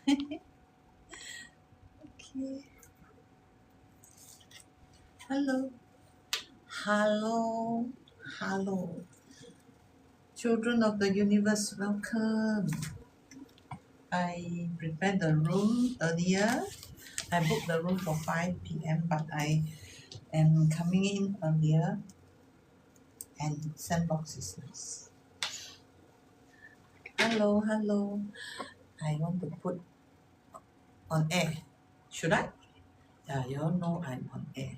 Okay. Hello. Hello. Hello. Children of the universe, welcome. I prepared the room earlier. I booked the room for 5 p.m., but I am coming in earlier and sandbox is nice. Hello, hello. I want to put on air. Should I? Yeah, you all know I'm on air.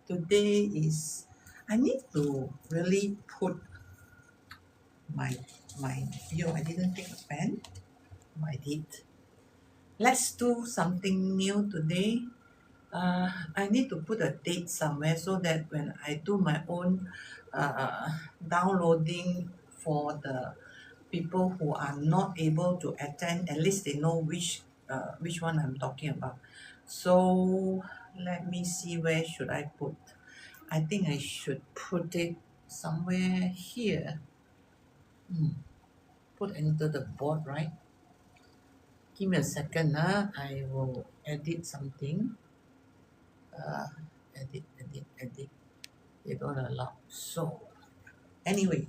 Today is, I need to really put my view. I didn't take a pen. I did. Let's do something new today. I need to put a date somewhere so that when I do my own downloading for the people who are not able to attend, at least they know which one I'm talking about. So let me see, where should I put? I think I should put it somewhere here. Put into the board, right? Give me a second. I will edit something. Uh, edit. They don't allow. So, anyway,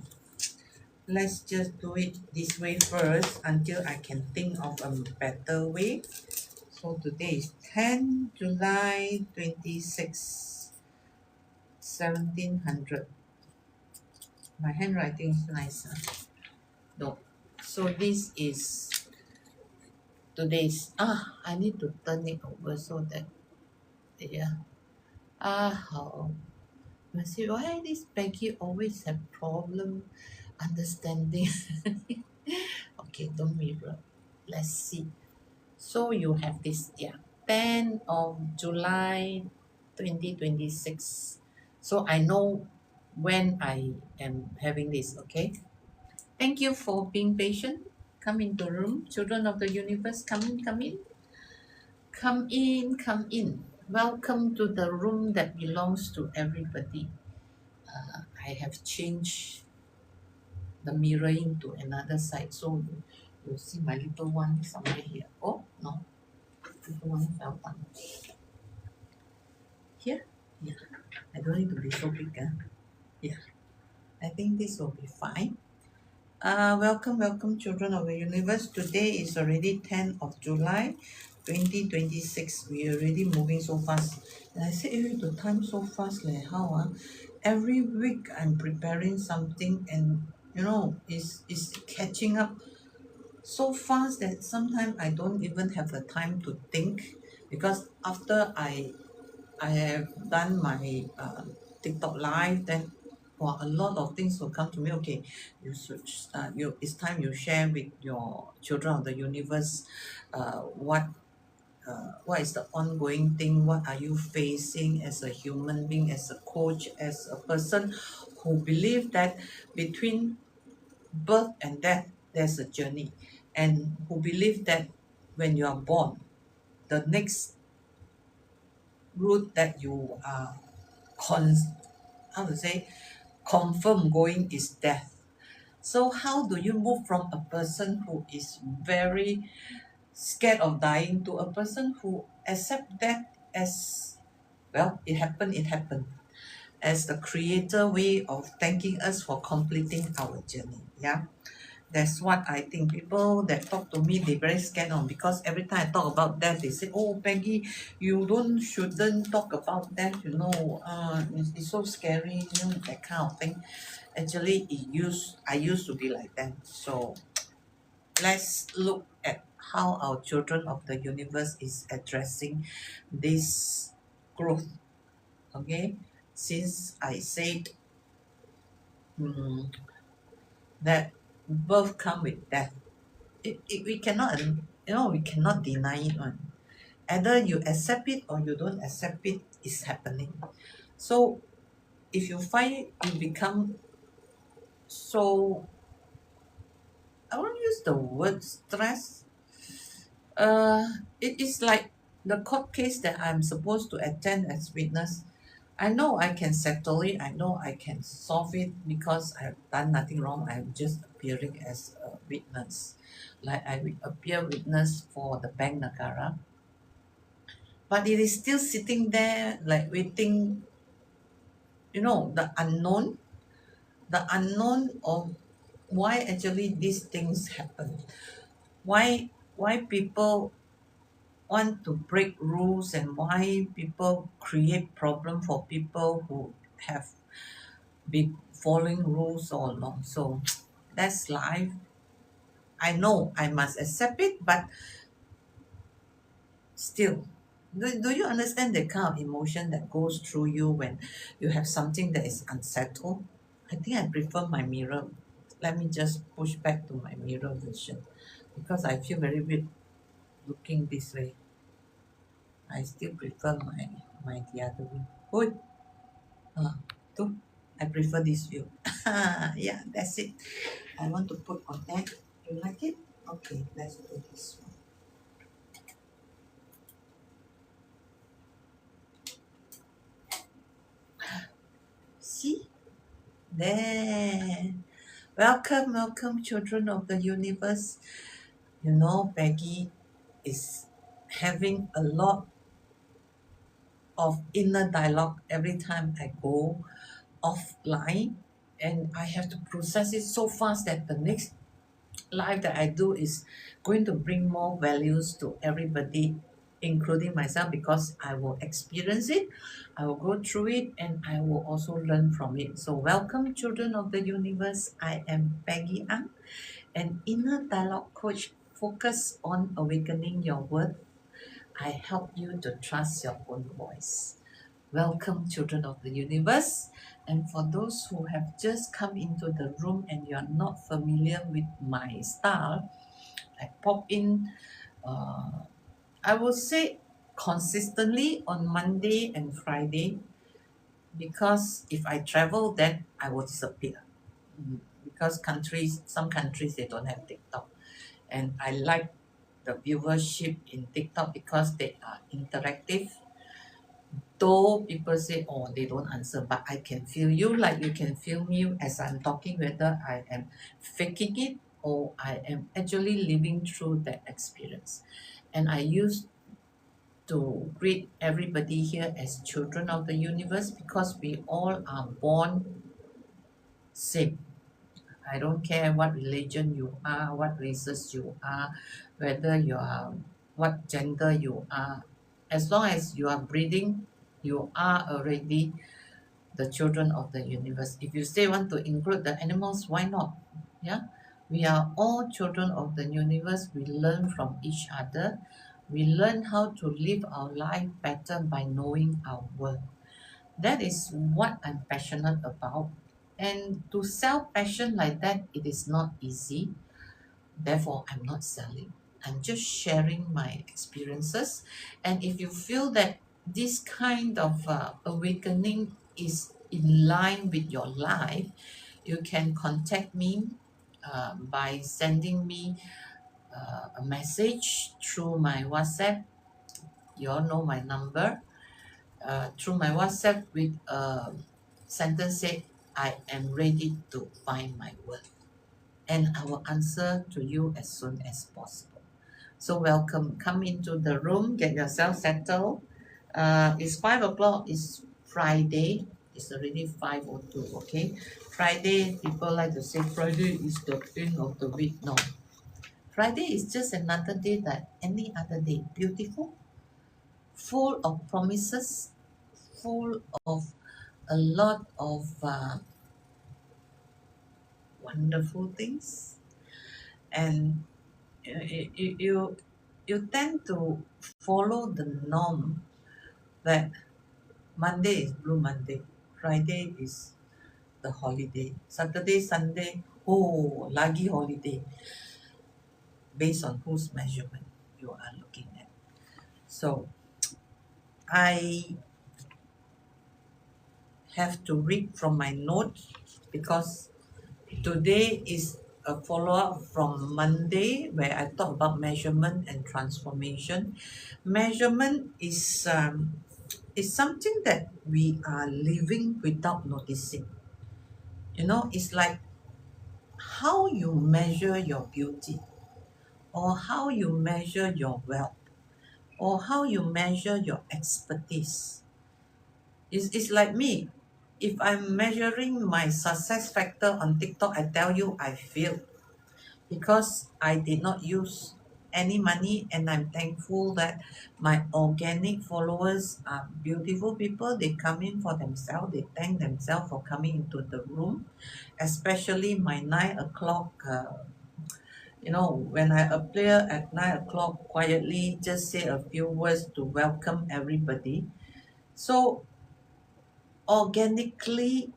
let's just do it this way first until I can think of a better way. So, today is 10 July 26, 1700. My handwriting is nice. No. So, this is today's. I need to turn it over so that, yeah. How I say, why this Peggy always have problem understanding? Okay, don't mirror. Let's see. So you have this, yeah, 10 of July 2026. So I know when I am having this, okay? Thank you for being patient. Come into the room. Children of the universe, come in, come in. Come in, come in. Welcome to the room that belongs to everybody. I have changed the mirroring to another side, so you see my little one somewhere here. Oh no, little one fell down. Here? Yeah. I don't need to be so big. Yeah. I think this will be fine. Welcome, children of the universe. Today is already 10th of July 2026. We are already moving so fast. And I said, the time so fast, like how? Every week I'm preparing something and it's catching up so fast that sometimes I don't even have the time to think, because after I have done my TikTok live, then a lot of things will come to me. Okay, you should it's time you share with your children of the universe what is the ongoing thing, what are you facing as a human being, as a coach, as a person who believe that between birth and death there's a journey, and who believe that when you are born, the next route that you are con how to say confirm going is death. So how do you move from a person who is very scared of dying to a person who accept death as, well, it happened, as the creator way of thanking us for completing our journey? Yeah, that's what I think. People that talk to me, they very scared on, because every time I talk about death, they say, "Oh, Peggy, you shouldn't talk about death. It's so scary. That kind of thing." Actually, I used to be like that. So let's look at how our children of the universe is addressing this growth. Okay, since I said that birth come with death, we cannot deny it one. Either you accept it or you don't accept it, it's happening. So if you find it become so, I won't use the word stress. uh it is like the court case that I'm supposed to attend as witness. I know I can settle it, I know I can solve it, because I've done nothing wrong. I'm just appearing as witness. Like I appear witness for the bank Nagara, but it is still sitting there like waiting, the unknown of why actually these things happen. Why people want to break rules, and why people create problem for people who have been following rules all along. So that's life. I know I must accept it, but still, do you understand the kind of emotion that goes through you when you have something that is unsettled? I think I prefer my mirror. Let me just push back to my mirror version because I feel very weird looking this way. I still prefer my the other way. Oi, tu, I prefer this view. Yeah, that's it. I want to put on that. You like it? Okay, let's do this one. See? There. Welcome, welcome, children of the universe. Peggy is having a lot of inner dialogue every time I go offline, and I have to process it so fast that the next life that I do is going to bring more values to everybody, including myself, because I will experience it, I will go through it, and I will also learn from it. So, welcome, children of the universe. I am Peggy Ang, an inner dialogue coach focused on awakening your worth. I help you to trust your own voice. Welcome, children of the universe. And for those who have just come into the room and you are not familiar with my style, I pop in, uh, I will say consistently on Monday and Friday, because if I travel, then I will disappear. Because some countries, they don't have TikTok. And I like the viewership in TikTok because they are interactive. Though people say, oh, they don't answer, but I can feel you like you can feel me as I'm talking, whether I am faking it or I am actually living through that experience. And I used to greet everybody here as children of the universe because we all are born same. I don't care what religion you are, what races you are, whether you are what gender you are. As long as you are breathing, you are already the children of the universe. If you say want to include the animals, why not? Yeah, we are all children of the universe. We learn from each other. We learn how to live our life better by knowing our worth. That is what I'm passionate about. And to sell passion like that, it is not easy. Therefore, I'm not selling. I'm just sharing my experiences. And if you feel that this kind of awakening is in line with your life, you can contact me by sending me a message through my WhatsApp. You all know my number. Through my WhatsApp with a sentence say, I am ready to find my word. And I will answer to you as soon as possible. So welcome. Come into the room, get yourself settled. It's 5 o'clock, it's Friday. It's already 5:02, okay? Friday, people like to say Friday is the end of the week. No. Friday is just another day like any other day. Beautiful, full of promises, full of a lot of wonderful things, and you tend to follow the norm that Monday is Blue Monday, Friday is the holiday, Saturday, Sunday, oh, lagi holiday, based on whose measurement you are looking at. So I have to read from my notes because today is a follow-up from Monday where I talk about measurement and transformation. Measurement is something that we are living without noticing. It's like how you measure your beauty, or how you measure your wealth, or how you measure your expertise. It's like me. If I'm measuring my success factor on TikTok, I tell you I failed because I did not use any money, and I'm thankful that my organic followers are beautiful people. They come in for themselves, they thank themselves for coming into the room, especially my 9 o'clock. When I appear at 9 o'clock quietly, just say a few words to welcome everybody. So organically,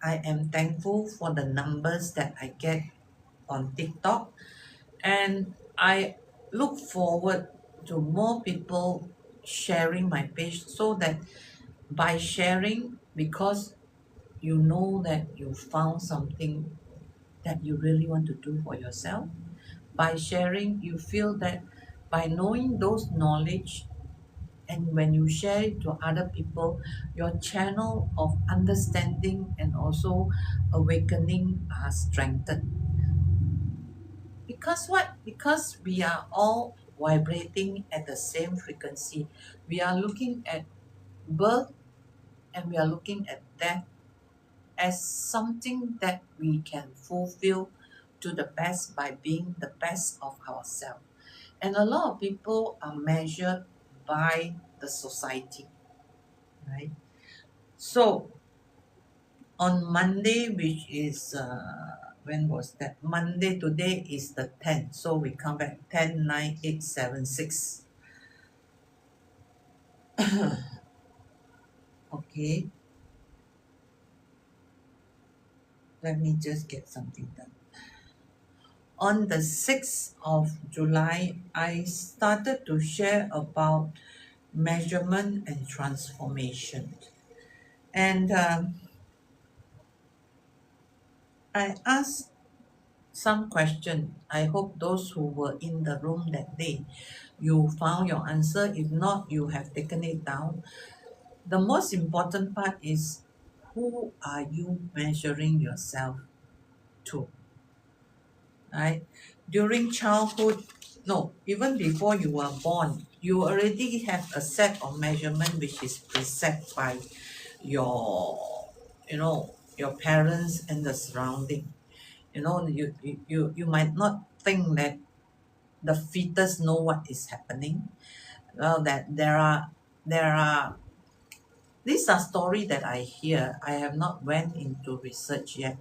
I am thankful for the numbers that I get on TikTok, and I look forward to more people sharing my page, so that by sharing, because you know that you found something that you really want to do for yourself, by sharing you feel that by knowing those knowledge, and when you share it to other people, your channel of understanding and also awakening are strengthened. Because what? Because we are all vibrating at the same frequency. We are looking at birth, and we are looking at death as something that we can fulfill to the best by being the best of ourselves. And a lot of people are measured by the society, right? So on Monday, which is when was that? Monday today is the 10th. So we come back 10, 9, 8, 7, 6. Okay, let me just get something done. On the 6th of July, I started to share about measurement and transformation. And I asked some question. I hope those who were in the room that day, you found your answer. If not, you have taken it down. The most important part is, who are you measuring yourself to, right? During childhood, no, even before you were born, you already have a set of measurement which is preset by your, your parents and the surrounding. You might not think that the fetus know what is happening. Well, that there are these are story that I hear. I have not went into research yet.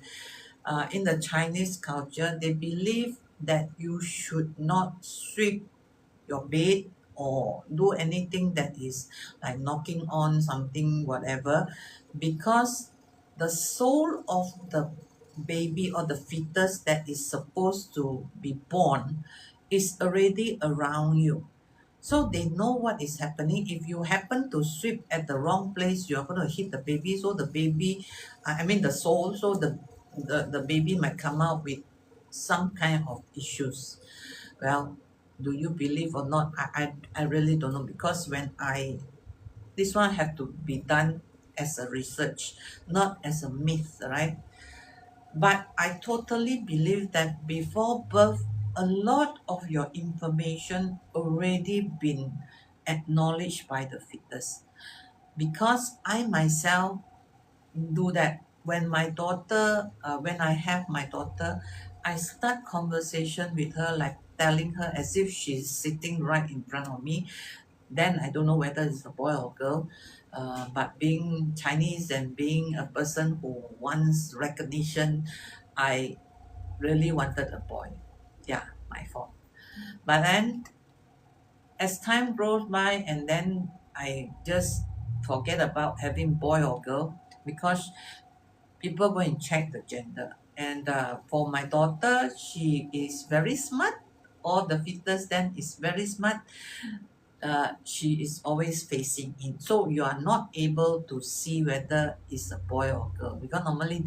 In the Chinese culture, they believe that you should not sweep your bed or do anything that is like knocking on something, whatever, because the soul of the baby or the fetus that is supposed to be born is already around you. So they know what is happening. If you happen to sweep at the wrong place, you're going to hit the baby. So the baby, I mean the soul, so the baby might come out with some kind of issues. Well, do you believe or not? I really don't know, because this one have to be done as a research, not as a myth, right? But I totally believe that before birth, a lot of your information already been acknowledged by the fetus. Because I myself do that. When I have my daughter, I start conversation with her, like telling her as if she's sitting right in front of me. Then I don't know whether it's a boy or girl. But being Chinese and being a person who wants recognition, I really wanted a boy. Yeah, my fault. But then as time goes by, and then I just forget about having boy or girl, because people go and check the gender. And for my daughter, she is very smart. All the fetus then is very smart. She is always facing in, so you are not able to see whether it's a boy or girl, because normally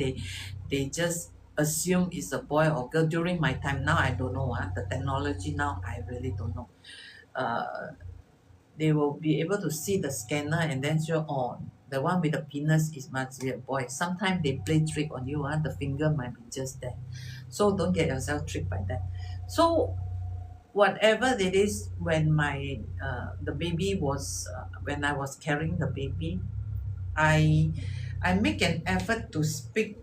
they just assume it's a boy or girl. During my time, now I don't know. The technology now, I really don't know. uh, they will be able to see the scanner and then show, oh, the one with the penis is must be a boy. Sometimes they play trick on you. The finger might be just there. So don't get yourself tricked by that. So whatever it is, when my the baby was when I was carrying the baby, I I make an effort to speak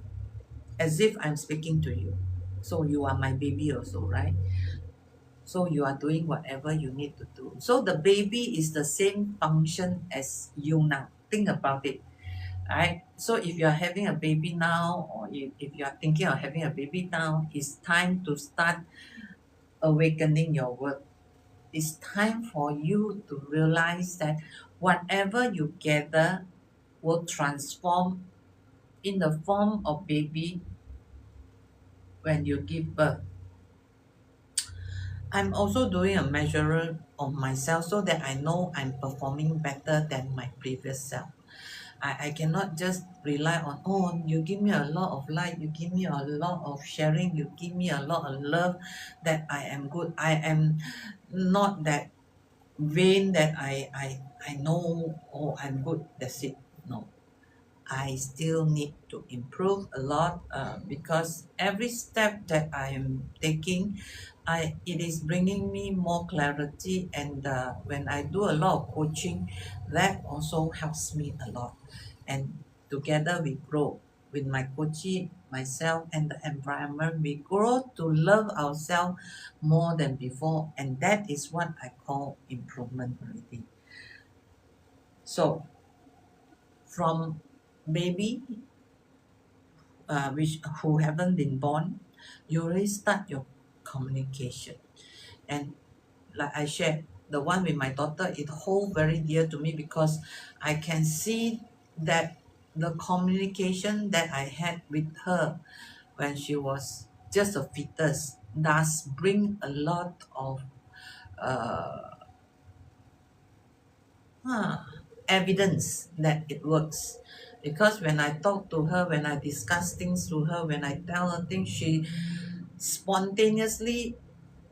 as if I'm speaking to you. So you are my baby also, right? So you are doing whatever you need to do. So the baby is the same function as you now. Think about it, right? So if you are having a baby now, or if you are thinking of having a baby now, it's time to start awakening your work. It's time for you to realize that whatever you gather will transform in the form of baby when you give birth. I'm also doing a measure of myself so that I know I'm performing better than my previous self. I cannot just rely on, oh, you give me a lot of light, you give me a lot of sharing, you give me a lot of love, that I am good. I am not that vain that I know, oh, I'm good, that's it. No, I still need to improve a lot, because every step that I am taking, it is bringing me more clarity. And when I do a lot of coaching, that also helps me a lot. And together we grow with my coaching, myself, and the environment. We grow to love ourselves more than before, and that is what I call improvement already. So from baby, which who haven't been born, you already start your communication. And like I shared, the one with my daughter, it hold very dear to me because I can see that the communication that I had with her when she was just a fetus does bring a lot of uh, huh, evidence that it works. Because when I talk to her, when I discuss things to her, when I tell her things, she spontaneously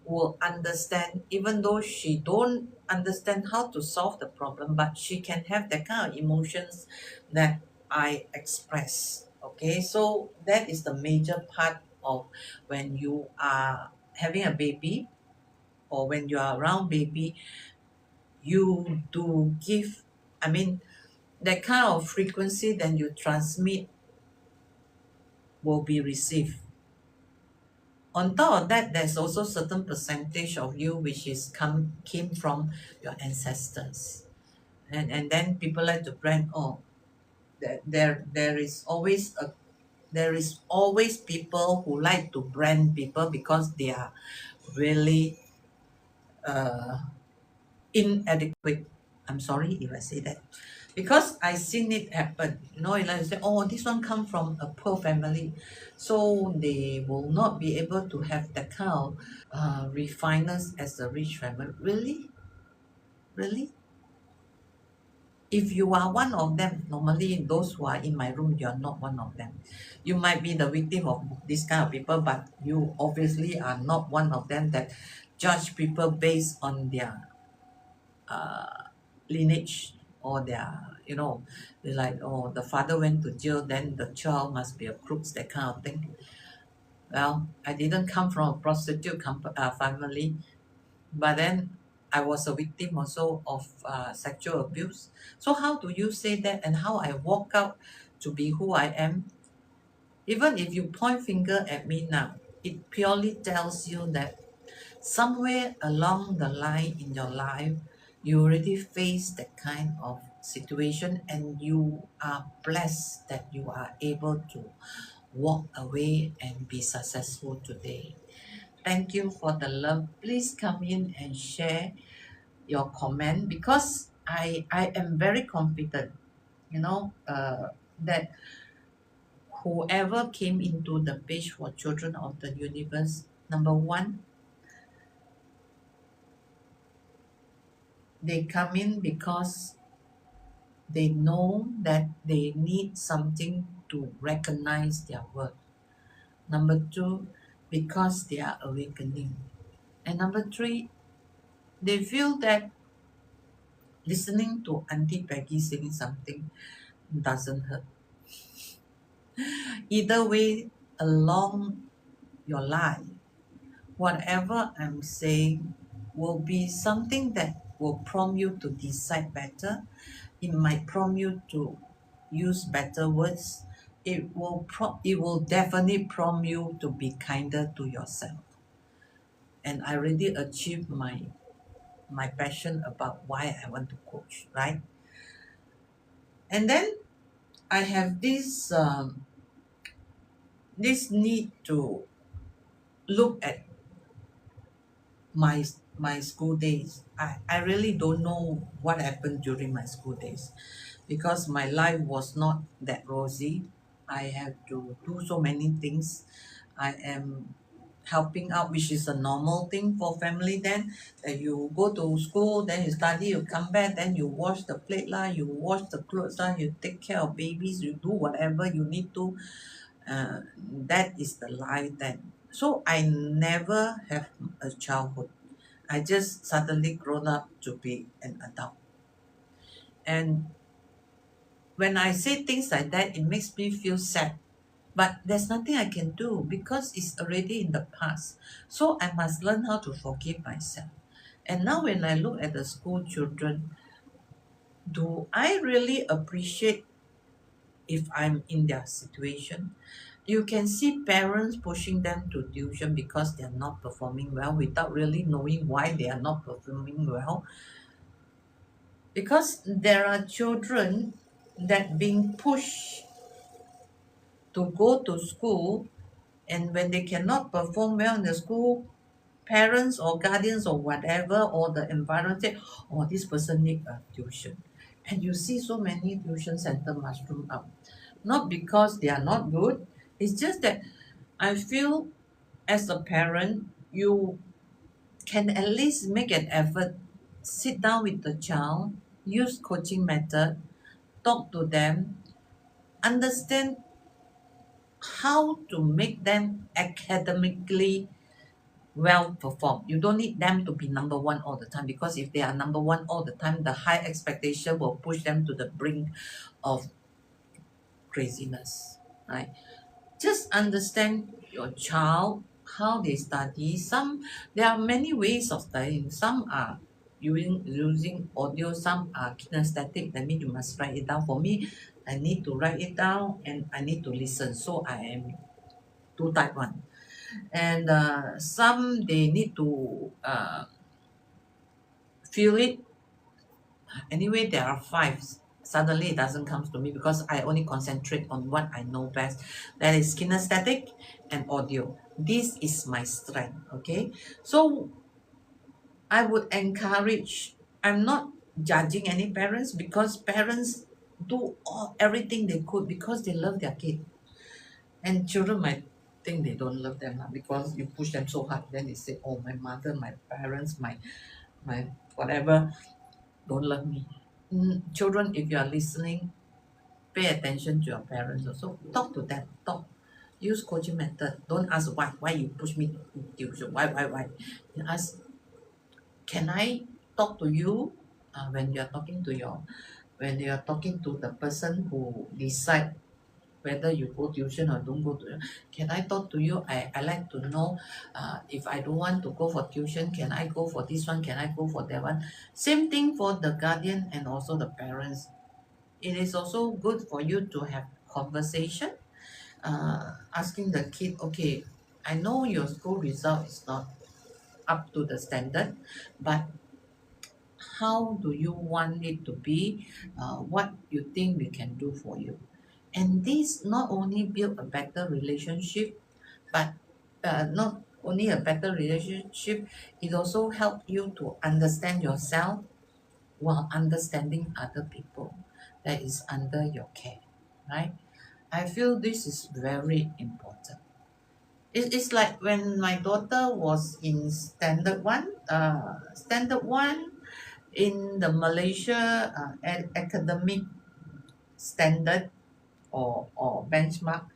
will understand, even though she don't understand how to solve the problem, but she can have that kind of emotions that I express. Okay, so that is the major part of when you are having a baby, or when you are around baby, you do give, I mean, that kind of frequency that you transmit will be received. On top of that, there's also certain percentage of you which is came from your ancestors. And then people like to brand, oh, there is always people who like to brand people because they are really uh inadequate. I'm sorry if I say that. Because I seen it happen. Like I say, oh, this one come from a poor family. So they will not be able to have that kind of refiners as a rich family. Really? Really? If you are one of them, normally those who are in my room, you are not one of them. You might be the victim of this kind of people, but you obviously are not one of them that judge people based on their lineage, or they're like, oh, the father went to jail, then the child must be a crook, that kind of thing. Well, I didn't come from a prostitute family, but then I was a victim also of sexual abuse. So how do you say that, and how I walk out to be who I am? Even if you point finger at me now, it purely tells you that somewhere along the line in your life, you already face that kind of situation, and you are blessed that you are able to walk away and be successful today. Thank you for the love. Please come in and share your comment, because I am very confident, that whoever came into the page for Children of the Universe, number one, they come in because they know that they need something to recognize their worth. Number two, because they are awakening. And number three, they feel that listening to Auntie Peggy saying something doesn't hurt. Either way, along your life. Whatever I'm saying will be something that will prompt you to decide better. It might prompt you to use better words. It will definitely prompt you to be kinder to yourself. And I really achieved my passion about why I want to coach, right? And then I have this need to look at my my school days. I really don't know what happened during my school days because my life was not that rosy. I have to do so many things. I am helping out, which is a normal thing for family then. That you go to school, then you study, you come back, then you wash the plate lah, you wash the clothes lah, you take care of babies, you do whatever you need to. That is the life then. So I never have a childhood. I just suddenly grown up to be an adult. And when I say things like that, it makes me feel sad. But there's nothing I can do because it's already in the past. So I must learn how to forgive myself. And now when I look at the school children, do I really appreciate if I'm in their situation? You can see parents pushing them to tuition because they're not performing well without really knowing why they are not performing well. Because there are children that being pushed to go to school, and when they cannot perform well in the school, parents or guardians or whatever or the environment say, oh, this person need a tuition. And you see so many tuition center mushroom up. Not because they are not good, it's just that I feel as a parent, you can at least make an effort, sit down with the child, use coaching method, talk to them, understand how to make them academically well perform. You don't need them to be number one all the time because if they are number one all the time, the high expectation will push them to the brink of craziness, right? Just understand your child, how they study. There are many ways of studying. Some are using audio, some are kinesthetic. That means you must write it down. For me, I need to write it down and I need to listen. So I am two type one. And some they need to feel it. Anyway, there are five. Suddenly it doesn't come to me because I only concentrate on what I know best. That is kinesthetic and audio. This is my strength. Okay. So I would encourage, I'm not judging any parents because parents do everything they could because they love their kid. And children might think they don't love them because you push them so hard. Then they say, oh, my mother, my parents, my whatever don't love me. Children, if you are listening, pay attention to your parents also. Talk to them. Talk. Use coaching method. Don't ask why. Why you push me to tuition? Why? You ask, can I talk to you when you're talking to the person who decide whether you go tuition or don't go to, can I talk to you? I like to know if I don't want to go for tuition, can I go for this one? Can I go for that one? Same thing for the guardian and also the parents. It is also good for you to have conversation, asking the kid, okay, I know your school result is not up to the standard, but how do you want it to be? What you think we can do for you? And this not only build a better relationship, but not only a better relationship, it also help you to understand yourself while understanding other people that is under your care, right? I feel this is very important. It's like when my daughter was in standard one in the Malaysia academic standard or benchmark.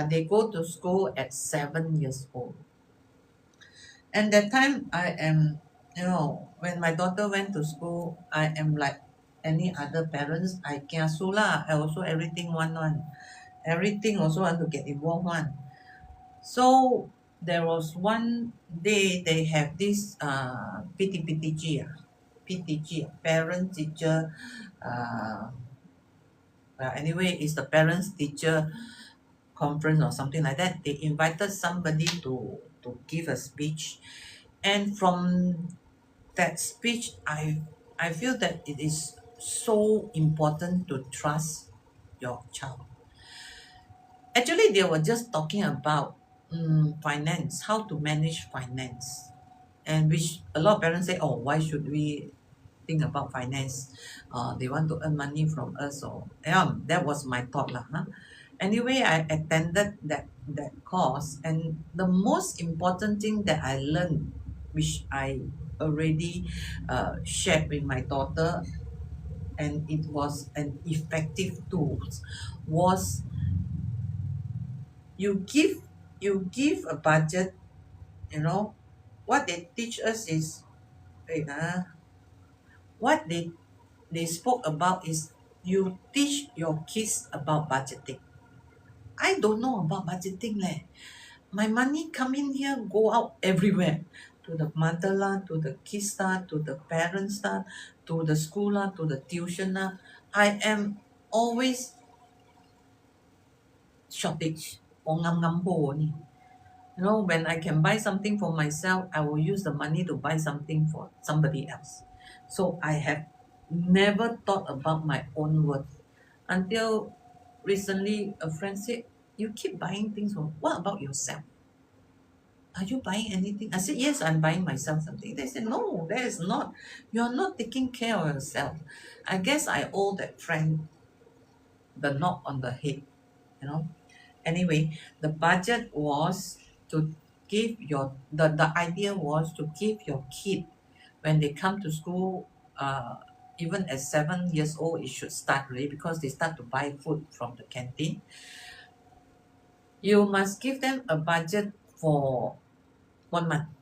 They go to school at 7 years old. And that time I am, when my daughter went to school, I am like any other parents. I kiasu lah. I also everything want one. Everything also want to get involved one. So there was one day they have this PTPTG, PTG, parent teacher. Uh, anyway, it's the parents teacher conference or something like that. They invited somebody to give a speech, and from that speech, I feel that it is so important to trust your child. Actually, they were just talking about finance, how to manage finance, and which a lot of parents say, oh, why should we think about finance? They want to earn money from us, or yeah, that was my thought lah. Huh? Anyway, I attended that course, and the most important thing that I learned, which I already shared with my daughter, and it was an effective tool, was you give a budget. You know what they teach us is, wait, what they spoke about is you teach your kids about budgeting. I don't know about budgeting leh. My money come in here, go out everywhere. To the mother lah, to the kids lah, to the parents lah, to the school lah, to the tuition lah. I am always shortage. O ngam ngam ho ni. You know, when I can buy something for myself, I will use the money to buy something for somebody else. So I have never thought about my own worth until recently. A friend said, "You keep buying things for. What about yourself? Are you buying anything?" I said, "Yes, I'm buying myself something." They said, "No, that is not. You're not taking care of yourself." I guess I owe that friend the knock on the head. You know. Anyway, the budget was to give the idea was to give your kid, when they come to school, even at 7 years old, it should start really, because they start to buy food from the canteen. You must give them a budget for 1 month.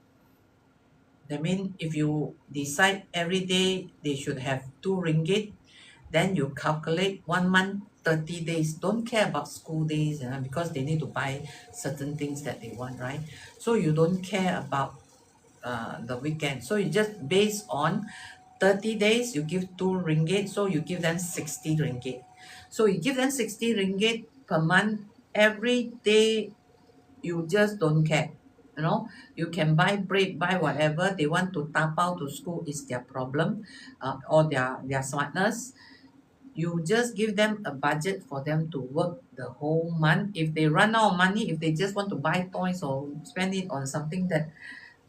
That means if you decide every day they should have 2 ringgit, then you calculate 1 month, 30 days. Don't care about school days, because they need to buy certain things that they want, right? So you don't care about the weekend. So you just based on 30 days, you give 2 ringgit, so you give them 60 ringgit. So you give them 60 ringgit per month. Every day you just don't care. You can buy bread, buy whatever they want to tapao to school, is their problem, or their smartness. You just give them a budget for them to work the whole month. If they run out of money, if they just want to buy toys or spend it on something that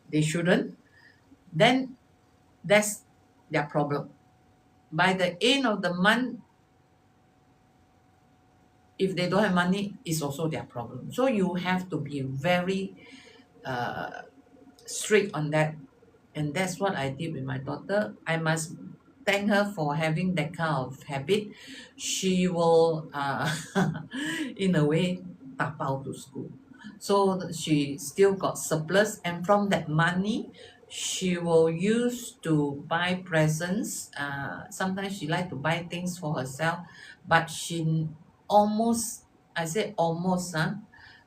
they shouldn't, then that's their problem. By the end of the month, if they don't have money, it's also their problem. So you have to be very strict on that. And that's what I did with my daughter. I must thank her for having that kind of habit. She will, in a way, tap out to school. So she still got surplus, and from that money, she will use to buy presents. Sometimes she like to buy things for herself, but she almost, I say almost,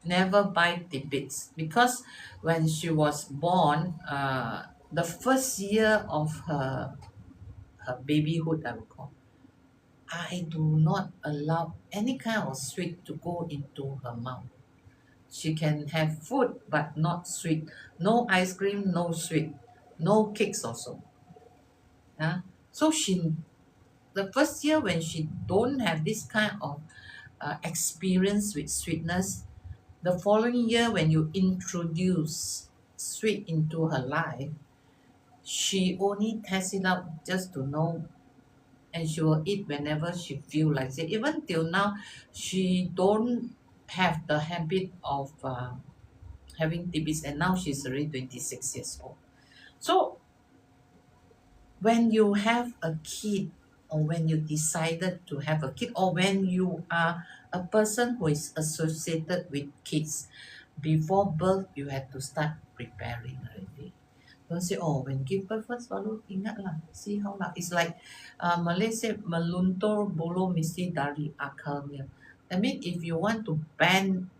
never buy tidbits, because when she was born, the first year of her babyhood, I would call, I do not allow any kind of sweet to go into her mouth. She can have food but not sweet. No ice cream, no sweet, no cakes also. Yeah. So the first year when she don't have this kind of experience with sweetness, the following year when you introduce sweet into her life, she only tests it out just to know, and she will eat whenever she feel like it. Even till now, she don't have the habit of having TBs, and now she's already 26 years old. So when you have a kid, or when you decided to have a kid, or when you are a person who is associated with kids, before birth you have to start preparing already. Don't say, oh, when give birth first baru ingat lah, see how lah. It's like Malay say, meluntur bulu mesti dari akalnya. I mean, if you want to bend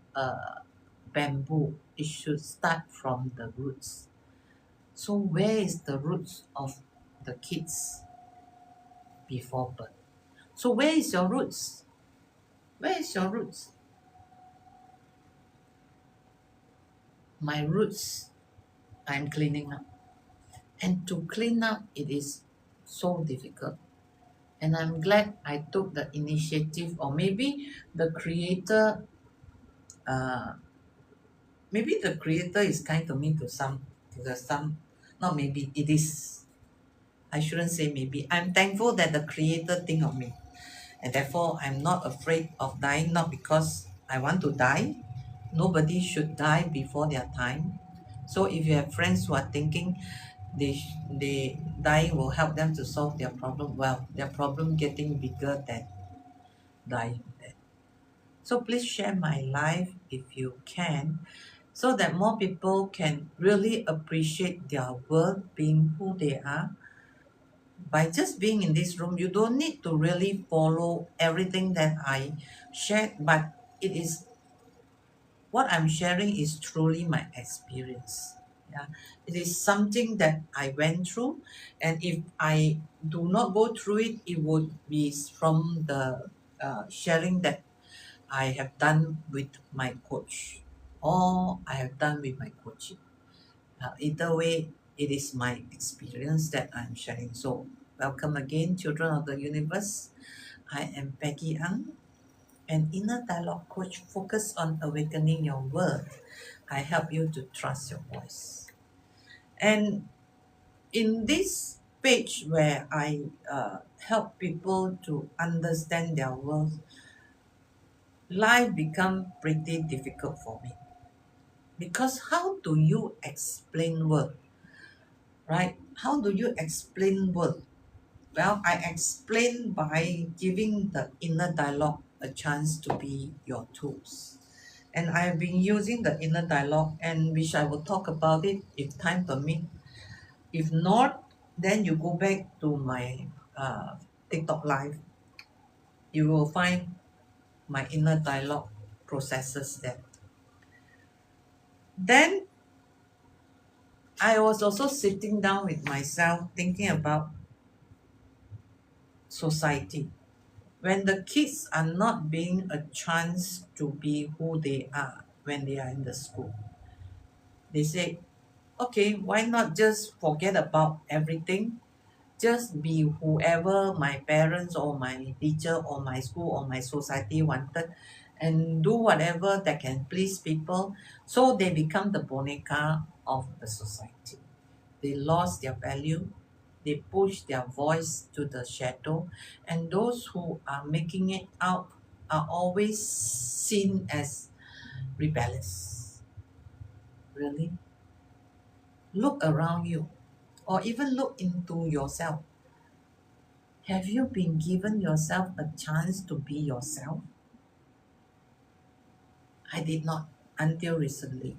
bamboo, it should start from the roots. So where is the roots of the kids before birth? So where is your roots? Where is your roots? My roots, I'm cleaning up. And to clean up, it is so difficult. And I'm glad I took the initiative, or maybe the creator, uh, maybe the creator is kind to me to the some, not maybe, it is. I shouldn't say maybe. I'm thankful that the creator think of me. And therefore, I'm not afraid of dying, not because I want to die. Nobody should die before their time. So if you have friends who are thinking they dying will help them to solve their problem, well, their problem getting bigger than dying. So please share my life if you can, so that more people can really appreciate their worth being who they are. By just being in this room, you don't need to really follow everything that I shared, but it is what I'm sharing is truly my experience. Yeah, it is something that I went through, and if I do not go through it, it would be from the sharing that I have done with my coach, or I have done with my coaching. Either way, it is my experience that I'm sharing. So, welcome again, children of the universe. I am Peggy Ang, an inner dialogue coach focused on awakening your worth. I help you to trust your voice. And in this page where I help people to understand their worth, life become pretty difficult for me. Because how do you explain worth, right? How do you explain worth? Well, I explain by giving the inner dialogue a chance to be your tools. And I've been using the inner dialogue, and which I will talk about it if time permit. If not, then you go back to my TikTok live. You will find my inner dialogue processes there. Then I was also sitting down with myself thinking about society. When the kids are not being a chance to be who they are when they are in the school, they say, okay, why not just forget about everything? Just be whoever my parents or my teacher or my school or my society wanted, and do whatever that can please people. So they become the boneka of the society. They lost their value. They push their voice to the shadow, and those who are making it out are always seen as rebellious. Really? Look around you, or even look into yourself. Have you been given yourself a chance to be yourself? I did not until recently.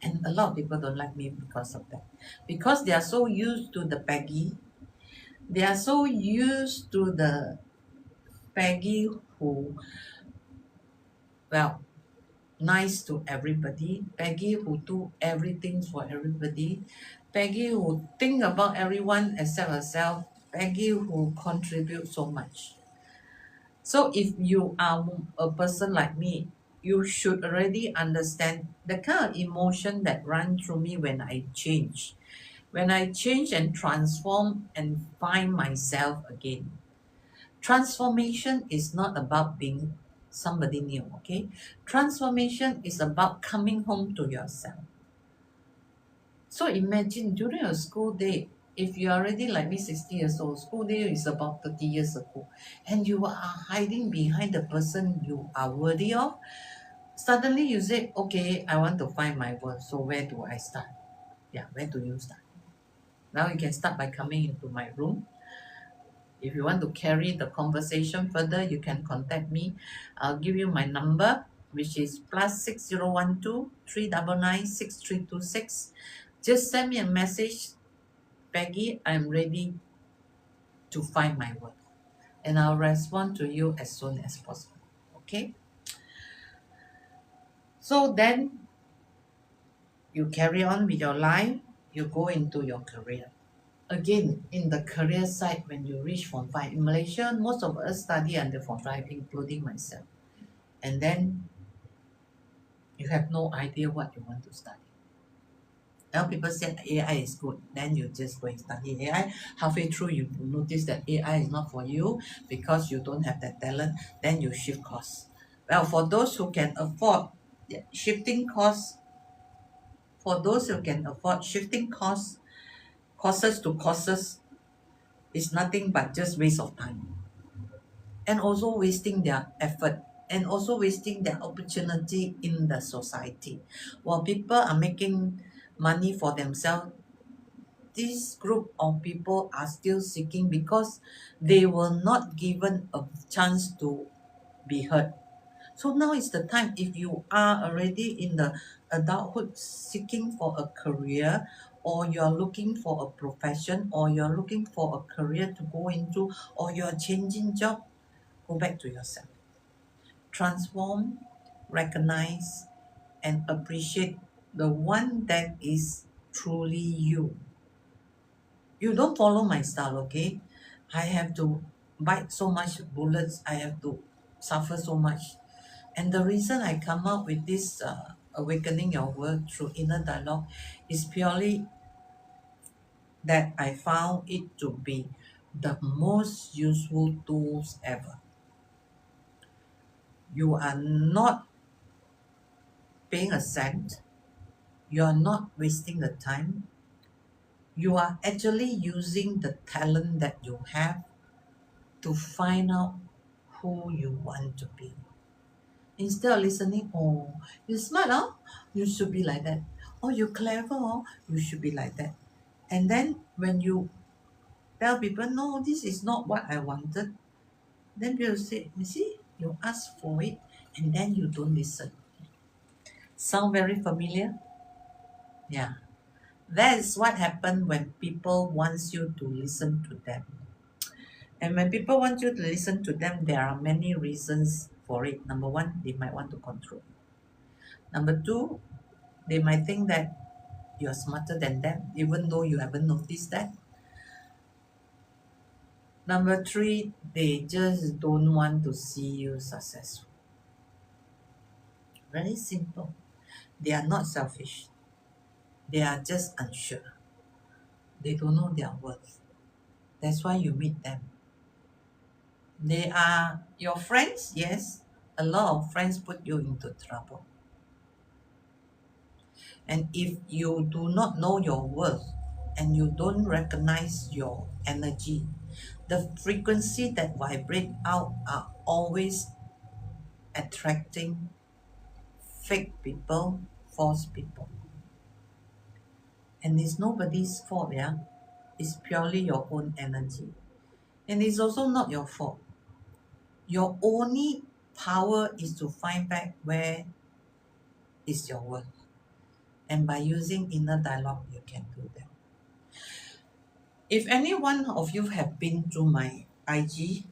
And a lot of people don't like me because of that. Because they are so used to the Peggy. They are so used to the Peggy who, well, nice to everybody. Peggy who do everything for everybody. Peggy who think about everyone except herself. Peggy who contribute so much. So if you are a person like me, you should already understand the kind of emotion that run through me when I change. When I change and transform and find myself again. Transformation is not about being somebody new, okay? Transformation is about coming home to yourself. So imagine during a school day, if you're already like me 60 years old, school day is about 30 years ago, and you are hiding behind the person you are worthy of, suddenly you say, okay, I want to find my worth. So where do I start? Yeah, where do you start? Now you can start by coming into my room. If you want to carry the conversation further, you can contact me. I'll give you my number, which is +6012 399 6326. Just send me a message, Peggy, I'm ready to find my work. And I'll respond to you as soon as possible. Okay? So then you carry on with your life, you go into your career. Again, in the career side, when you reach Form 5, in Malaysia, most of us study under Form 5, including myself. And then you have no idea what you want to study. Now people said AI is good, then you just go and study AI. Halfway through, you notice that AI is not for you because you don't have that talent, then you shift course. Well, for those who can afford shifting course, for those who can afford shifting courses to courses is nothing but just waste of time. And also wasting their effort and also wasting their opportunity in the society. While people are making money for themselves, this group of people are still seeking because they were not given a chance to be heard. So now is the time, if you are already in the adulthood seeking for a career, or you're looking for a profession, or you're looking for a career to go into, or you're changing job, go back to yourself. Transform, recognize, and appreciate the one that is truly you. You don't follow my style, okay? I have to bite so much bullets, I have to suffer so much. And the reason I come up with this awakening your world through inner dialogue is purely that I found it to be the most useful tools ever. You are not paying a cent, you are not wasting the time, you are actually using the talent that you have to find out who you want to be. Instead of listening, oh, you smart, oh, you should be like that. Oh, you clever, oh, you should be like that. And then when you tell people, no, this is not what I wanted, then people say, you see, you ask for it and then you don't listen. Sound very familiar? Yeah. That is what happens when people wants you to listen to them. And when people want you to listen to them, there are many reasons for it. Number one, they might want to control. Number two, they might think that you're smarter than them, even though you haven't noticed that. Number three, they just don't want to see you successful. Very simple. They are not selfish. They are just unsure. They don't know their worth. That's why you meet them. They are your friends, yes. A lot of friends put you into trouble. And if you do not know your worth and you don't recognize your energy, the frequency that vibrate out are always attracting fake people, false people. And it's nobody's fault, yeah. It's purely your own energy. And it's also not your fault. Your only power is to find back where is your worth. And by using inner dialogue, you can do that. If any one of you have been to my IG,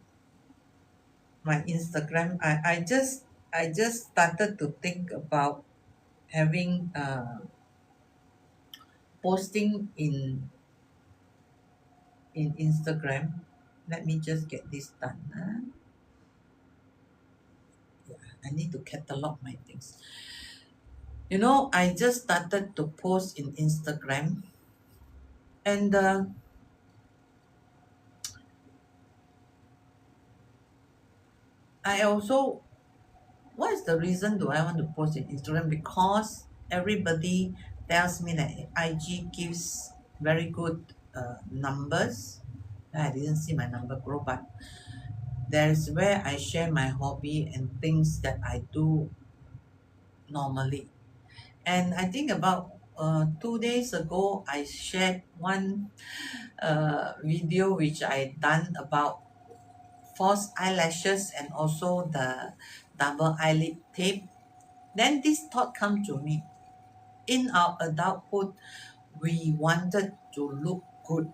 my Instagram, I just started to think about having posting in Instagram. Let me just get this done. I need to catalog my things. You know, I just started to post in Instagram, and I also, what is the reason do I want to post in Instagram? Because everybody tells me that IG gives very good numbers. I didn't see my number grow, but there's where I share my hobby and things that I do normally. And I think about 2 days ago, I shared one video which I done about false eyelashes and also the double eyelid tape. Then this thought come to me. In our adulthood, we wanted to look good.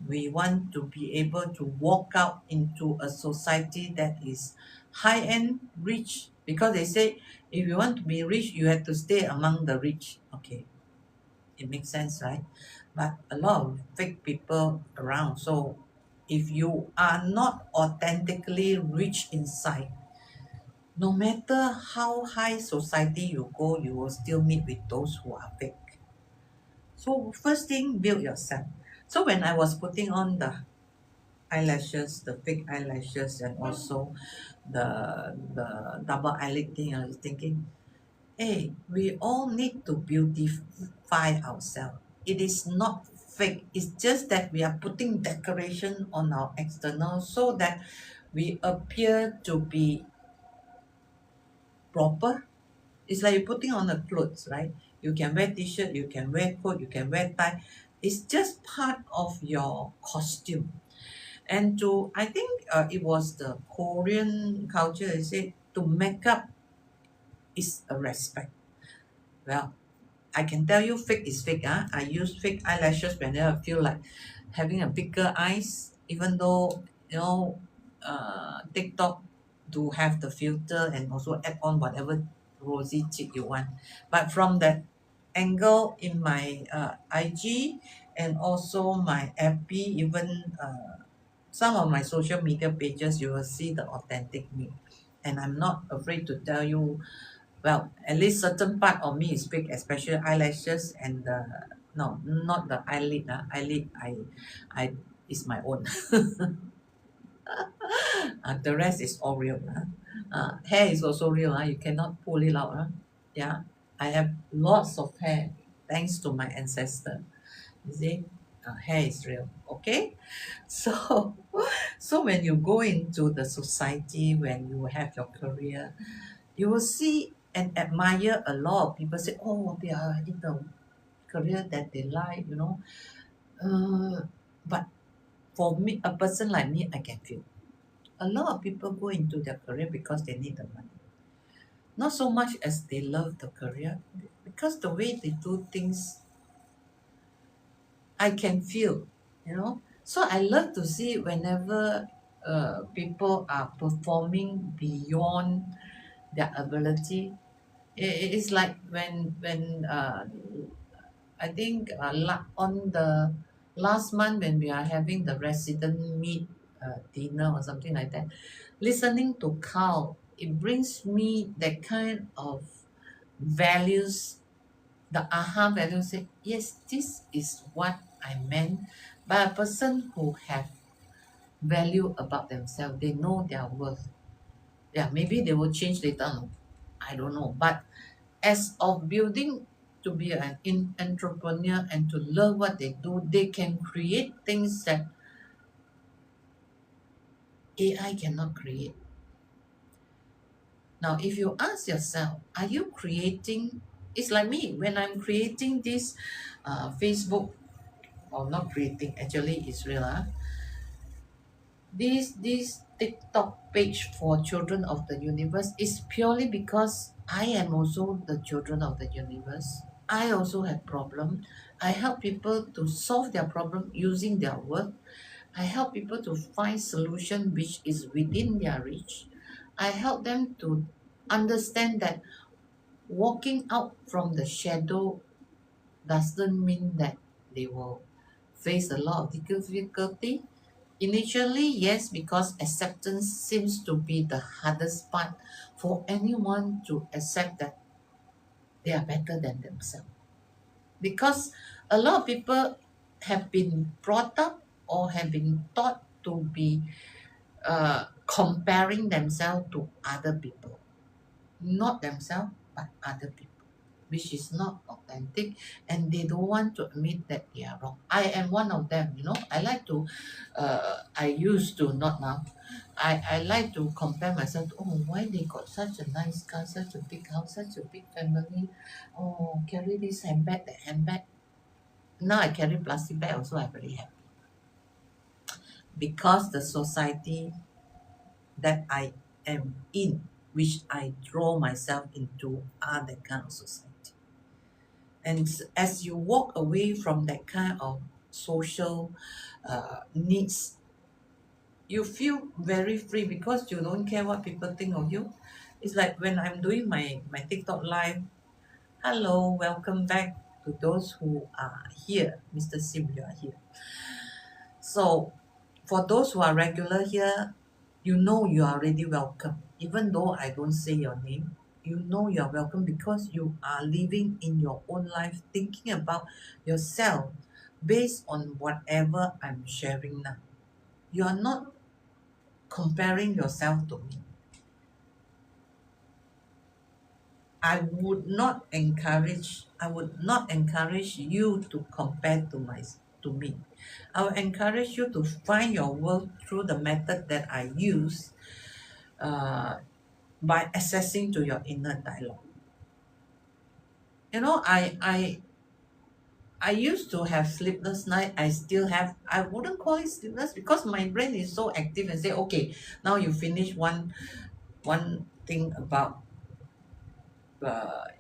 We want to be able to walk out into a society that is high-end, rich, Because they say if you want to be rich, you have to stay among the rich. Okay, it makes sense, right? But a lot of fake people around. So if you are not authentically rich inside, no matter how high society you go, you will still meet with those who are fake. So first thing, build yourself. So when I was putting on the eyelashes, the fake eyelashes, and also the double eyelid thing, I was thinking, hey, we all need to beautify ourselves. It is not fake. It's just that we are putting decoration on our external so that we appear to be proper. It's like you're putting on the clothes, right? You can wear t-shirt, you can wear coat, you can wear tie. It's just part of your costume. And to, I think it was the Korean culture, they said to make up is a respect. Well, I can tell you fake is fake. I use fake eyelashes whenever I feel like having a bigger eyes, even though, TikTok do have the filter and also add on whatever rosy cheek you want. But from that angle in my IG and also my FB, even some of my social media pages, you will see the authentic me. And I'm not afraid to tell you, well, at least certain part of me is fake, especially eyelashes and the, no, not the eyelid. Eyelid, I is my own. The rest is all real. Hair is also real. You cannot pull it out. Yeah, I have lots of hair thanks to my ancestor. You see, hair is real. Okay, so so when you go into the society, when you have your career, you will see and admire a lot of people say, oh, they are in the career that they like. But for me, a person like me, I can feel a lot of people go into their career because they need the money. Not so much as they love the career, because the way they do things, I can feel. So I love to see whenever people are performing beyond their ability. It is like when I think on the last month when we are having the resident meet dinner or something like that, listening to Carl, it brings me that kind of values, the aha value. Say yes, this is what I meant by a person who have value about themselves. They know their worth. Yeah, maybe they will change later on. I don't know, but as of building to be an entrepreneur and to love what they do, they can create things that AI cannot create. Now, if you ask yourself, are you creating? It's like me when I'm creating this Facebook, or not creating, actually, it's real. This TikTok page for children of the universe is purely because I am also the children of the universe. I also have problem. I help people to solve their problem using their work. I help people to find solution which is within their reach. I help them to understand that walking out from the shadow doesn't mean that they will face a lot of difficulty. Initially, yes, because acceptance seems to be the hardest part for anyone to accept that they are better than themselves. Because a lot of people have been brought up or have been taught to be comparing themselves to other people, not themselves, but other people, which is not authentic, and they don't want to admit that they are wrong. I am one of them. I used to, not now. I like to compare myself to, oh, why they got such a nice car, such a big house, such a big family. Oh, carry this handbag, that handbag. Now I carry plastic bag also, I'm very happy. Because the society that I am in, which I draw myself into, are that kind of society. And as you walk away from that kind of social needs, you feel very free because you don't care what people think of you. It's like when I'm doing my TikTok live. Hello, welcome back to those who are here. Mr. Sim, you are here. So, for those who are regular here, you know you are already welcome. Even though I don't say your name, you know you are welcome because you are living in your own life, thinking about yourself based on whatever I'm sharing now. You are not comparing yourself to me. I would not encourage you to compare to me. I will encourage you to find your worth through the method that I use by accessing to your inner dialogue. You know, I used to have sleepless night. I still have. I wouldn't call it sleepless because my brain is so active and say, okay, now you finish one thing about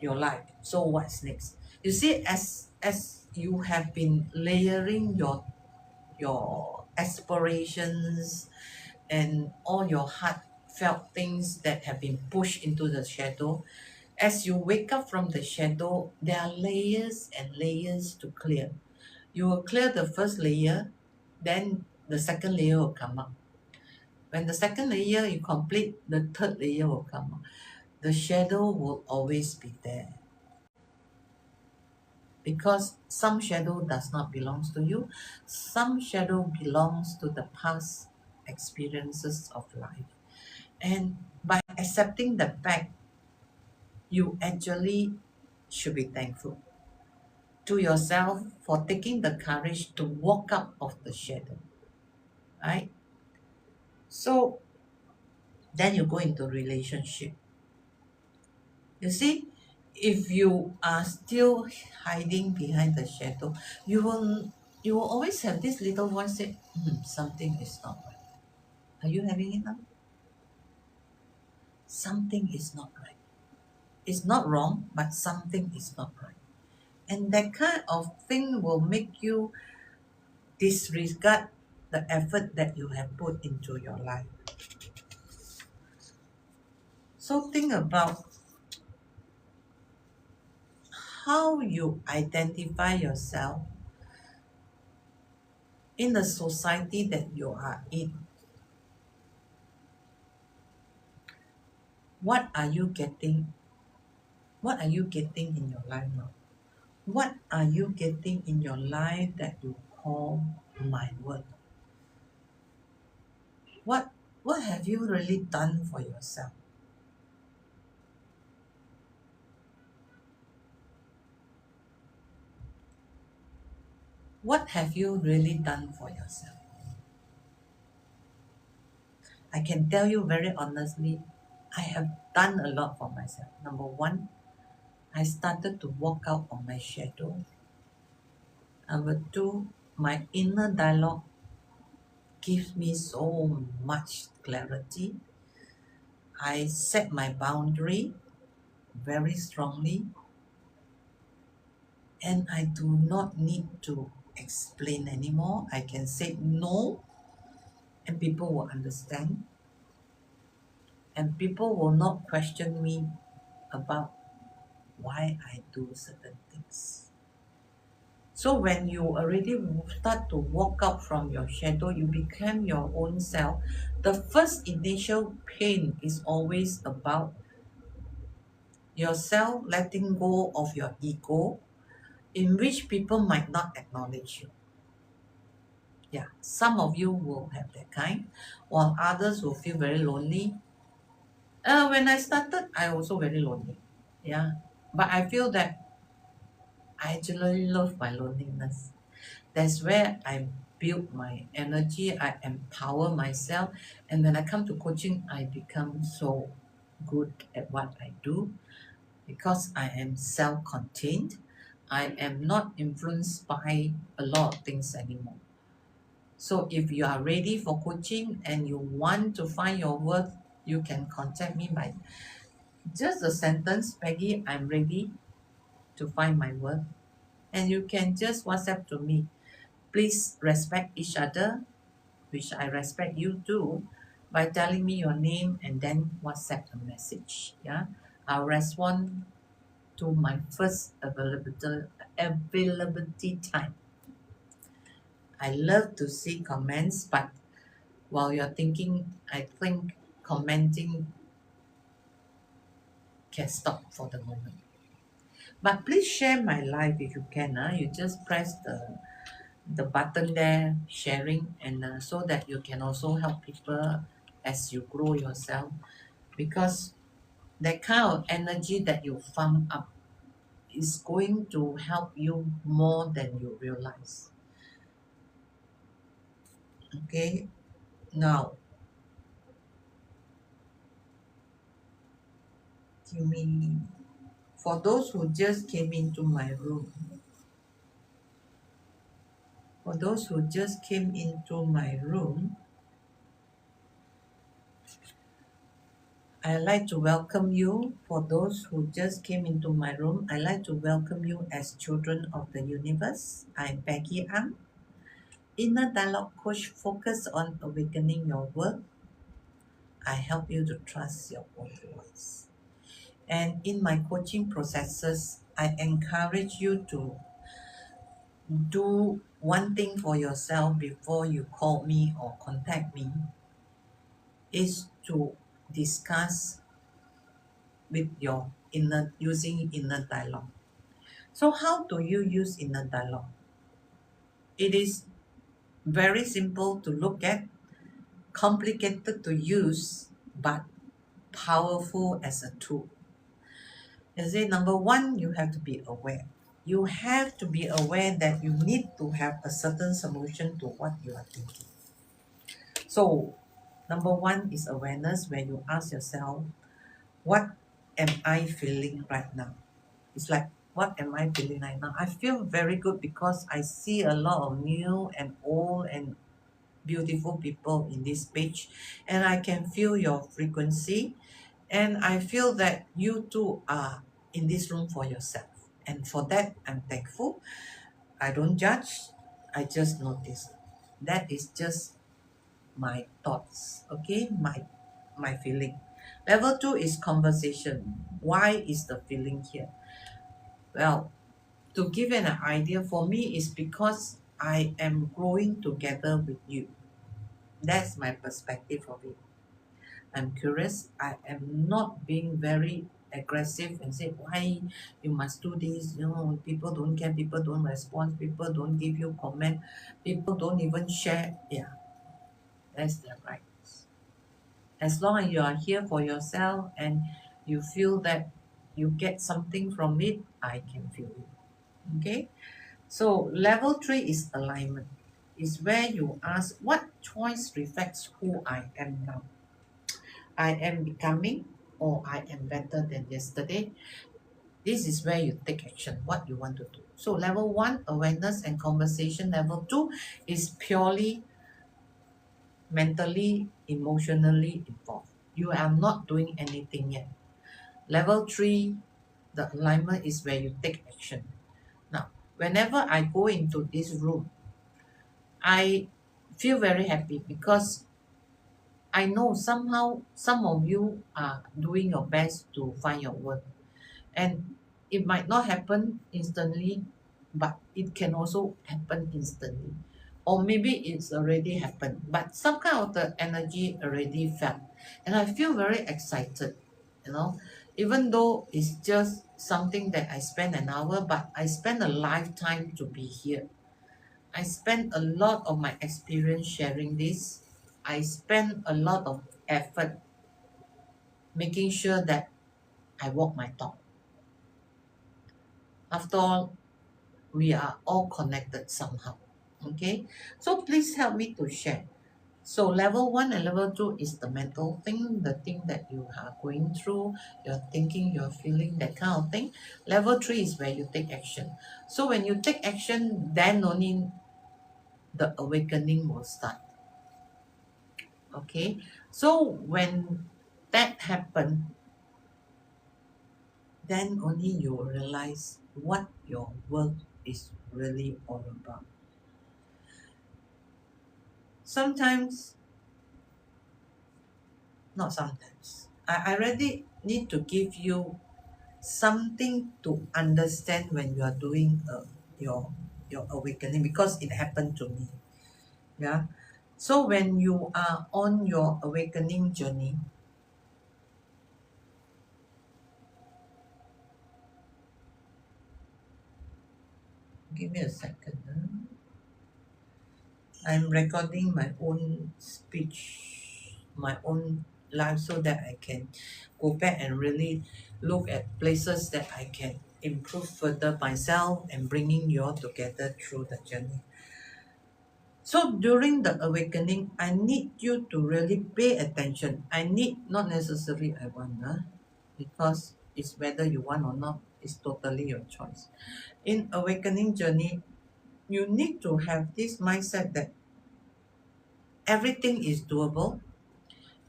your life. So what's next? You see, as you have been layering your aspirations and all your heartfelt things that have been pushed into the shadow, as you wake up from the shadow, there are layers and layers to clear. You will clear the first layer, then the second layer will come up. When the second layer you complete, the third layer will come up. The shadow will always be there because some shadow does not belongs to you. Some shadow belongs to the past experiences of life. And by accepting the fact, you actually should be thankful to yourself for taking the courage to walk out of the shadow, right? So then you go into relationship. You see, if you are still hiding behind the shadow, you will always have this little voice say, something is not right. Are you having it now? Something is not right. It's not wrong, but something is not right. And that kind of thing will make you disregard the effort that you have put into your life. So think about how you identify yourself in the society that you are in. What are you getting? What are you getting in your life now? What are you getting in your life that you call my word? What what have you really done for yourself? What have you really done for yourself? I can tell you very honestly, I have done a lot for myself. Number one, I started to walk out on my shadow. Number two, my inner dialogue gives me so much clarity. I set my boundary very strongly and I do not need to explain anymore. I can say no and people will understand and people will not question me about why I do certain things. So when you already start to walk out from your shadow, you become your own self. The first initial pain is always about yourself letting go of your ego, in which people might not acknowledge you. Yeah, some of you will have that kind, while others will feel very lonely. When I started, I also very lonely. Yeah, but I feel that I actually love my loneliness. That's where I build my energy, I empower myself, and when I come to coaching, I become so good at what I do because I am self contained. I am not influenced by a lot of things anymore. So if you are ready for coaching and you want to find your worth, you can contact me by just a sentence, Peggy, I'm ready to find my worth. And you can just WhatsApp to me. Please respect each other, which I respect you too. by telling me your name and then WhatsApp a message. Yeah, I'll respond to my first availability time. I love to see comments, but while you're thinking, I think commenting can stop for the moment. But please share my life if you can. You just press the button there, sharing, and so that you can also help people as you grow yourself. Because that kind of energy that you farm up is going to help you more than you realize. Okay, now give me for those who just came into my room. For those who just came into my room, I'd like to welcome you. For those who just came into my room, I'd like to welcome you as children of the universe. I'm Peggy Ang, inner dialogue coach focused on awakening your world. I help you to trust your own voice. And in my coaching processes, I encourage you to do one thing for yourself before you call me or contact me is to discuss with your inner using inner dialogue. So how do you use inner dialogue? It is very simple to look at, complicated to use, but powerful as a tool. Is it number one, you have to be aware. You have to be aware that you need to have a certain solution to what you are thinking. So number one is awareness, where you ask yourself, what am I feeling right now? It's like, what am I feeling right now? I feel very good because I see a lot of new and old and beautiful people in this page, and I can feel your frequency, and I feel that you too are in this room for yourself. And for that, I'm thankful. I don't judge, I just notice. That is just my thoughts, okay? My feeling. Level two is conversation. Why is the feeling here? Well, to give an idea, for me is because I am growing together with you. That's my perspective of it. I'm curious. I am not being very aggressive and say why you must do this. People don't care, people don't respond, people don't give you comment, people don't even share. Yeah, that's their rights. As long as you are here for yourself and you feel that you get something from it, I can feel it. Okay. So level three is alignment. Is where you ask what choice reflects who I am now. I am becoming or I am better than yesterday. This is where you take action, what you want to do. So level one, awareness and conversation. Level two is purely mentally, emotionally involved. You are not doing anything yet. Level three, the alignment is where you take action. Now, whenever I go into this room, I feel very happy because I know somehow some of you are doing your best to find your work. And it might not happen instantly, but it can also happen instantly. Or maybe it's already happened, but some kind of the energy already felt. And I feel very excited, you know, even though it's just something that I spend an hour, but I spend a lifetime to be here. I spend a lot of my experience sharing this. I spend a lot of effort making sure that I walk my talk. After all, we are all connected somehow. Okay, so please help me to share. So level one and level two is the mental thing, the thing that you are going through, you're thinking, you're feeling, that kind of thing. Level three is where you take action. So when you take action, then only the awakening will start. Okay, so when that happen, then only you will realize what your work is really all about. Sometimes not sometimes. I really need to give you something to understand when you are doing your your awakening, because it happened to me. Yeah. So when you are on your awakening journey, give me a second. I'm recording my own speech, my own life, so that I can go back and really look at places that I can improve further myself and bringing you all together through the journey. So during the awakening, I need you to really pay attention. I need, not necessarily I want, because it's whether you want or not, it's totally your choice. In awakening journey, you need to have this mindset that everything is doable,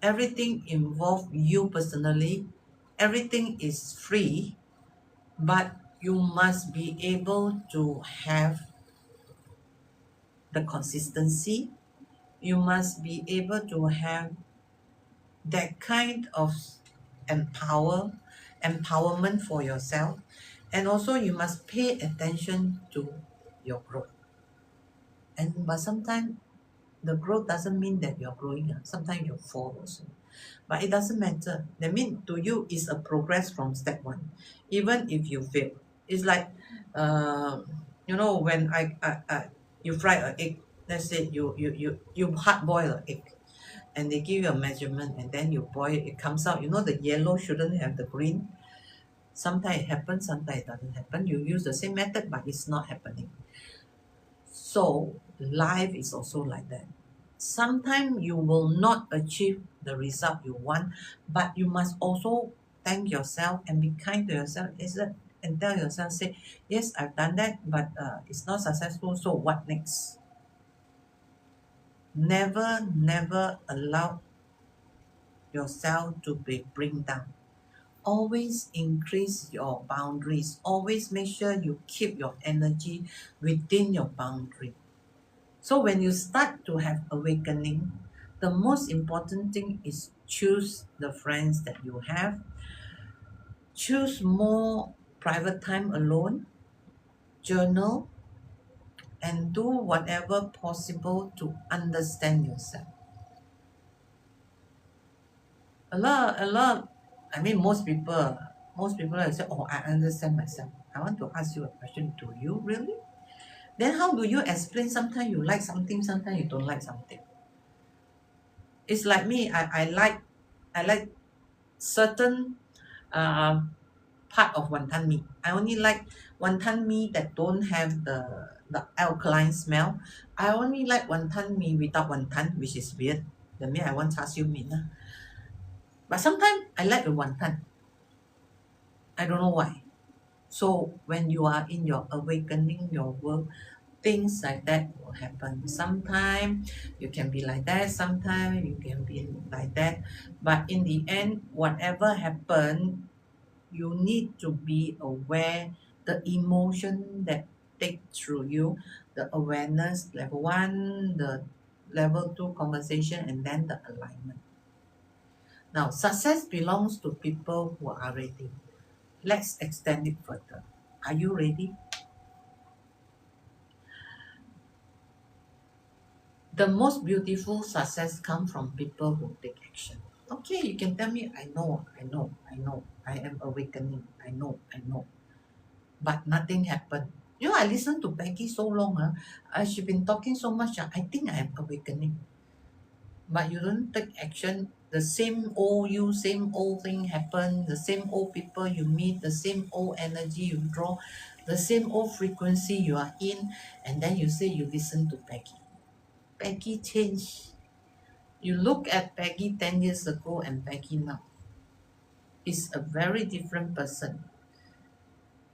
everything involve you personally, everything is free, but you must be able to have the consistency. You must be able to have that kind of empowerment for yourself, and also you must pay attention to your growth. And but sometimes the growth doesn't mean that you're growing. Sometimes you fall also, but it doesn't matter. That means to you is a progress from step one, even if you fail. It's like when you fry an egg. Let's say you hard boil an egg, and they give you a measurement, and then you boil it, it comes out, the yellow shouldn't have the green. Sometimes it happens, sometimes it doesn't happen. You use the same method, but it's not happening. So life is also like that. Sometimes you will not achieve the result you want, but you must also thank yourself and be kind to yourself. Is it? And tell yourself, say, yes, I've done that, but it's not successful. So what next? Never allow yourself to be bring down. Always increase your boundaries. Always make sure you keep your energy within your boundary. So when you start to have awakening, the most important thing is choose the friends that you have. Choose more private time alone, journal, and do whatever possible to understand yourself. A lot. I mean, most people will say, "Oh, I understand myself." I want to ask you a question. Do you really? Then how do you explain? Sometimes you like something, sometimes you don't like something. It's like me. I like certain uh, part of wonton mee. I only like wonton mee that don't have the alkaline smell. I only like wonton mee without wonton, which is weird. That means I want char siu mee. But sometimes I like the wonton. I don't know why. So when you are in your awakening your work, things like that will happen. Sometimes you can be like that, sometimes you can be like that. But in the end, whatever happened, you need to be aware the emotion that take through you, the awareness level one, the level two conversation, and then the alignment. Now, success belongs to people who are ready. Let's extend it further. Are you ready? The most beautiful success comes from people who take action. Okay, you can tell me, I know, I am awakening, I know. But nothing happened. I listened to Peggy so long. She's been talking so much. I think I am awakening. But you don't take action. The same old you, same old thing happen. The same old people you meet, the same old energy you draw, the same old frequency you are in. And then you say you listen to Peggy. Peggy changed. You look at Peggy 10 years ago and Peggy now. Is a very different person.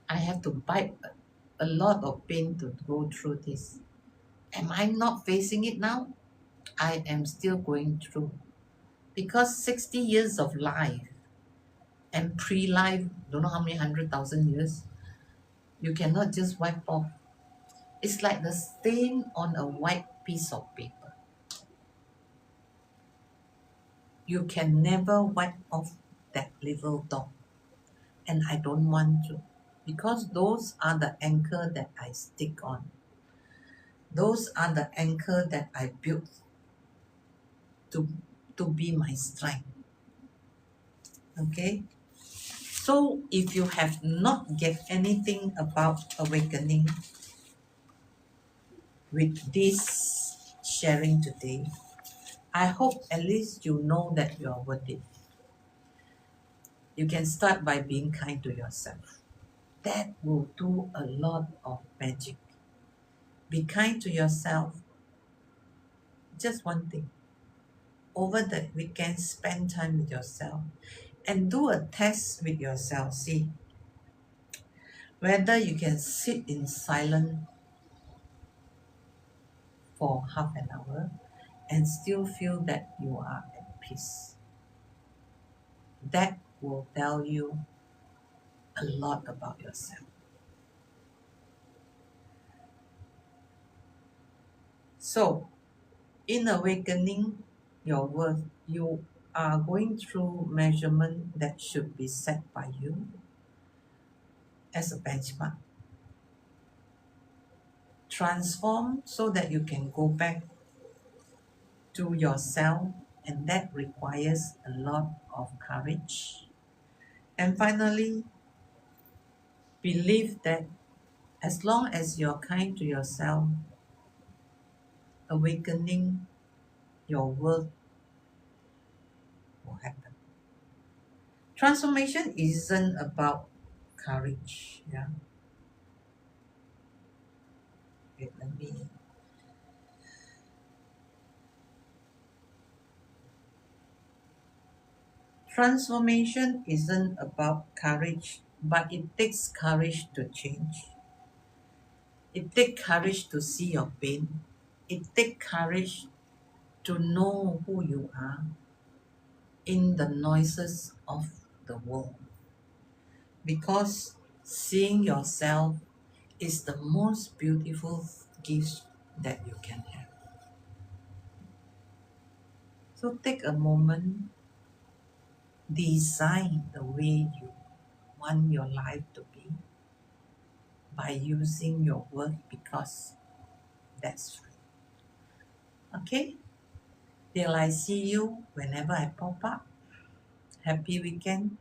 I have to bite a lot of pain to go through this. Am I not facing it now? I am still going through. Because 60 years of life and pre-life, don't know how many 100,000 years, you cannot just wipe off. It's like the stain on a white piece of paper. You can never wipe off that little dot, and I don't want to, because those are the anchor that I stick on. Those are the anchor that I built to be my strength. Okay, so if you have not get anything about awakening with this sharing today, I hope at least you know that you are worth it. You can start by being kind to yourself. That will do a lot of magic. Be kind to yourself. Just one thing. Over the weekend, spend time with yourself and do a test with yourself. See whether you can sit in silence for half an hour and still feel that you are at peace. That will tell you a lot about yourself. So, in awakening your worth, you are going through measurement that should be set by you as a benchmark. Transform so that you can go back to yourself, and that requires a lot of courage. And finally, believe that as long as you're kind to yourself, awakening your worth will happen. Transformation isn't about courage. Yeah. Wait, let me. Transformation isn't about courage, but it takes courage to change. It takes courage to see your pain. It takes courage to know who you are in the noises of the world. Because seeing yourself is the most beautiful gift that you can have. So take a moment, design the way you want your life to be by using your word, because that's free. Okay? Till I see you whenever I pop up. Happy weekend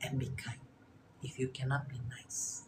and be kind if you cannot be nice.